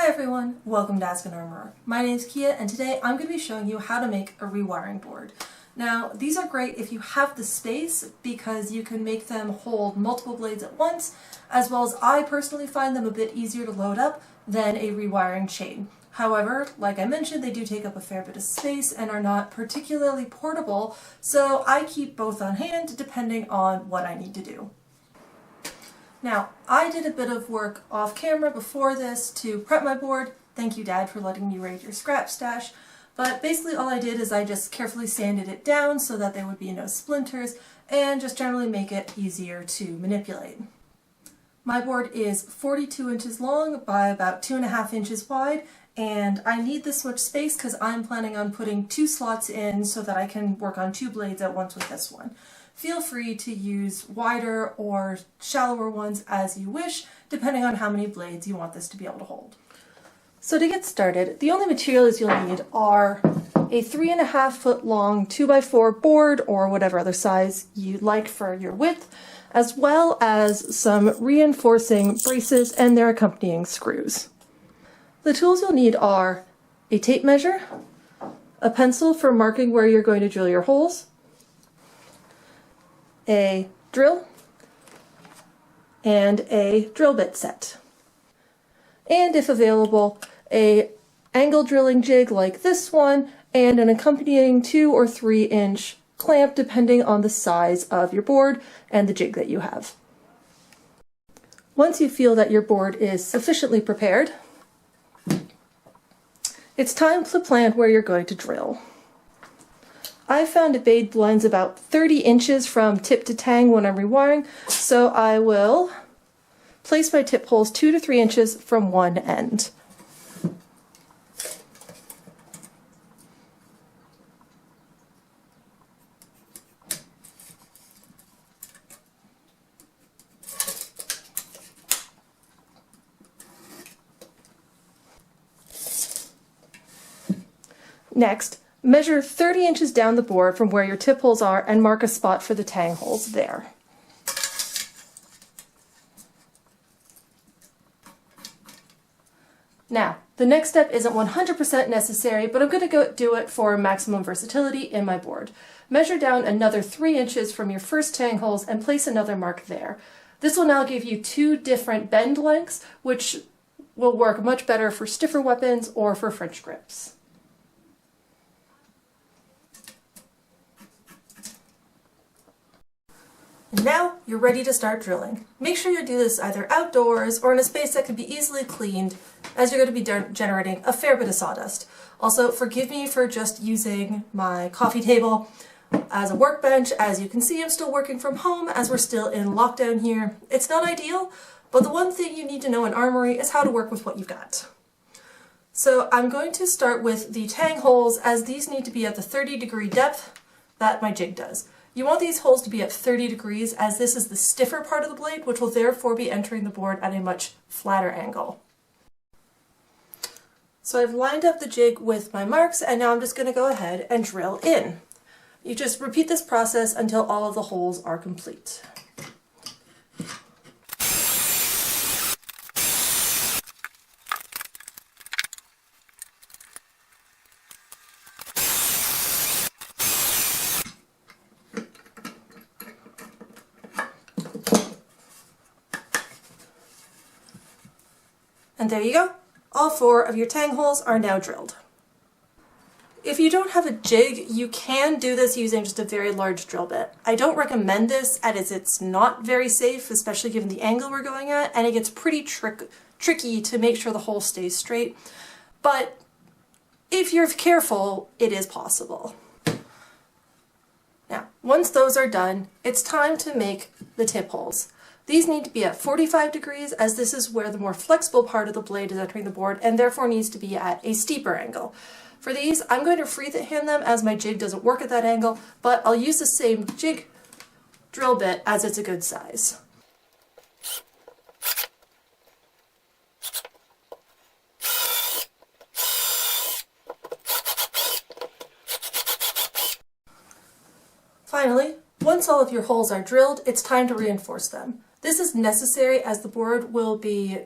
everyone, welcome to Ask an Armourer. My name is Kia and today I'm going to be showing you how to make a rewiring board. Now these are great if you have the space because you can make them hold multiple blades at once, as well as I personally find them a bit easier to load up than a rewiring chain. However, like I mentioned, they do take up a fair bit of space and are not particularly portable, so I keep both on hand depending on what I need to do. Now, I did a bit of work off camera before this to prep my board. Thank you, Dad, for letting me raid your scrap stash. But basically all I did is I just carefully sanded it down so that there would be no splinters and just generally make it easier to manipulate. My board is 42 inches long by about 2.5 inches wide, and I need this much space because I'm planning on putting 2 slots in so that I can work on 2 blades at once with this one. Feel free to use wider or shallower ones as you wish, depending on how many blades you want this to be able to hold. So to get started, the only materials you'll need are a 3.5 foot long 2x4 board or whatever other size you'd like for your width, as well as some reinforcing braces and their accompanying screws. The tools you'll need are a tape measure, a pencil for marking where you're going to drill your holes, a drill, and a drill bit set. And if available, a angle drilling jig like this one and an accompanying 2 or 3 inch clamp depending on the size of your board and the jig that you have. Once you feel that your board is sufficiently prepared, it's time to plan where you're going to drill. I found a blade blends about 30 inches from tip to tang when I'm rewiring, so I will place my tip holes 2 to 3 inches from one end. Next, measure 30 inches down the board from where your tip holes are and mark a spot for the tang holes there. Now, the next step isn't 100% necessary, but I'm going to do it for maximum versatility in my board. Measure down another 3 inches from your first tang holes and place another mark there. This will now give you 2 different bend lengths, which will work much better for stiffer weapons or for French grips. And now you're ready to start drilling. Make sure you do this either outdoors or in a space that can be easily cleaned, as you're going to be generating a fair bit of sawdust. Also, forgive me for just using my coffee table as a workbench. As you can see, I'm still working from home as we're still in lockdown here. It's not ideal, but the one thing you need to know in Armory is how to work with what you've got. So I'm going to start with the tang holes, as these need to be at the 30-degree depth that my jig does. You want these holes to be at 30 degrees, as this is the stiffer part of the blade, which will therefore be entering the board at a much flatter angle. So I've lined up the jig with my marks, and now I'm just going to go ahead and drill in. You just repeat this process until all of the holes are complete. And there you go. All 4 of your tang holes are now drilled. If you don't have a jig, you can do this using just a very large drill bit. I don't recommend this as it's not very safe, especially given the angle we're going at, and it gets pretty tricky to make sure the hole stays straight. But if you're careful, it is possible. Now, once those are done, it's time to make the tip holes. These need to be at 45 degrees, as this is where the more flexible part of the blade is entering the board and therefore needs to be at a steeper angle. For these, I'm going to freehand them as my jig doesn't work at that angle, but I'll use the same jig drill bit as it's a good size. Finally, once all of your holes are drilled, it's time to reinforce them. This is necessary as the board will be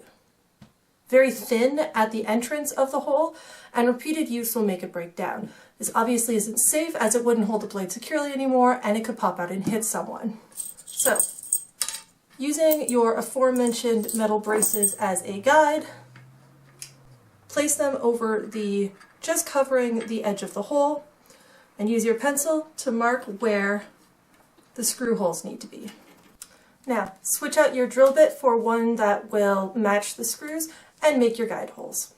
very thin at the entrance of the hole, and repeated use will make it break down. This obviously isn't safe as it wouldn't hold the blade securely anymore and it could pop out and hit someone. So, using your aforementioned metal braces as a guide, place them over just covering the edge of the hole, and use your pencil to mark where the screw holes need to be. Now, switch out your drill bit for one that will match the screws and make your guide holes.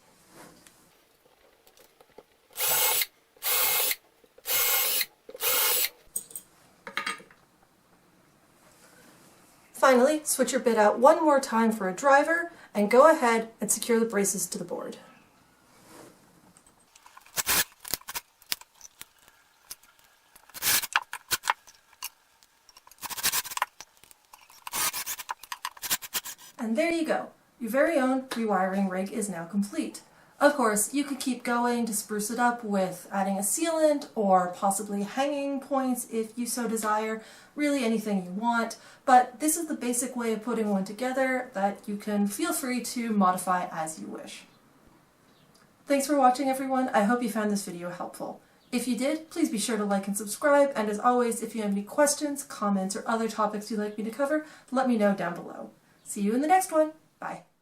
Finally, switch your bit out one more time for a driver and go ahead and secure the braces to the board. And there you go. Your very own rewiring rig is now complete. Of course, you could keep going to spruce it up with adding a sealant or possibly hanging points if you so desire, really anything you want, but this is the basic way of putting one together that you can feel free to modify as you wish. Thanks for watching, everyone. I hope you found this video helpful. If you did, please be sure to like and subscribe, and as always, if you have any questions, comments, or other topics you'd like me to cover, let me know down below. See you in the next one. Bye.